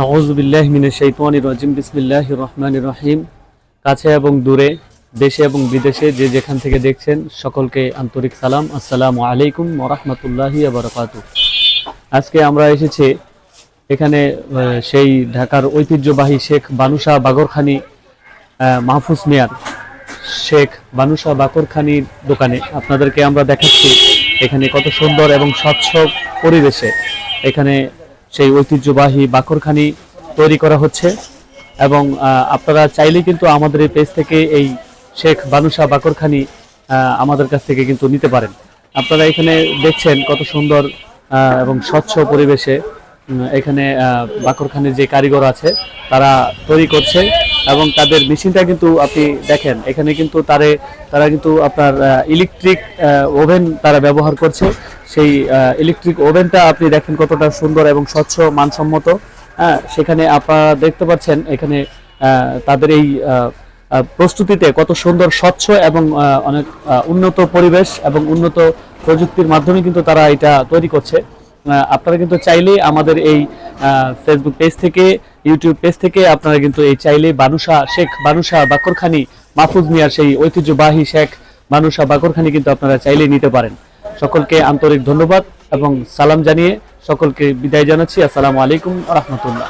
আউযু বিল্লাহি মিনাশ শাইতানির রাজিম। বিসমিল্লাহির রহমানির রহিম। কাছে এবং দূরে, দেশে এবং বিদেশে যে যেখান থেকে দেখছেন সকলকে আন্তরিক সালাম। আসসালামু আলাইকুম ওয়া রাহমাতুল্লাহি ওয়া বারাকাতুহু। আজকে আমরা এসেছি এখানে সেই ঢাকার ঐতিহ্যবাহী শেখ বানুশাহ বাগরখানি মাহফুজ মিয়ার শেখ বানুশাহ বাকরখানির দোকানে আপনাদেরকে আমরা দেখাচ্ছি এখানে কত সুন্দর এবং স্বচ্ছ পরিবেশে এখানে সেই ঐতিহ্যবাহী বাকরখানি তৈরি করা হচ্ছে। এবং আপনারা চাইলে কিন্তু আমাদের এই পেজ থেকে এই শেখ বানুশাহ বাকরখানি আমাদের কাছ থেকে কিন্তু নিতে পারেন। আপনারা এখানে দেখছেন কত সুন্দর এবং স্বচ্ছ পরিবেশে এখানে বাকরখানির যে কারিগর আছে তারা তৈরি করছে। এবং তাদের মেশিনটা কিন্তু আপনি দেখেন এখানে কিন্তু তারা কিন্তু আপনার ইলেকট্রিক ওভেন তারা ব্যবহার করছে। সেই ইলেকট্রিক ওভেনটা আপনি দেখেন কতটা সুন্দর এবং স্বচ্ছ মানসম্মত। সেখানে আপনারা দেখতে পাচ্ছেন এখানে তাদের এই প্রস্তুতিতে কত সুন্দর স্বচ্ছ এবং অনেক উন্নত পরিবেশ এবং উন্নত প্রযুক্তির মাধ্যমে কিন্তু তারা এটা তৈরি করছে। আপনারা কিন্তু চাইলেই আমাদের এই ফেসবুক পেজ থেকে, ইউটিউব পেজ থেকে আপনারা কিন্তু এই চাইলে শেখ বানুশাহ বাকরখানি মাহফুজ মিয়ার সেই ঐতিহ্যবাহী শেখ বানুশাহ বাকরখানি কিন্তু আপনারা চাইলেই নিতে পারেন। সকলকে আন্তরিক ধন্যবাদ এবং সালাম জানিয়ে সকলকে বিদায় জানাচ্ছি। আসসালামু আলাইকুম ওয়া রাহমাতুল্লাহ।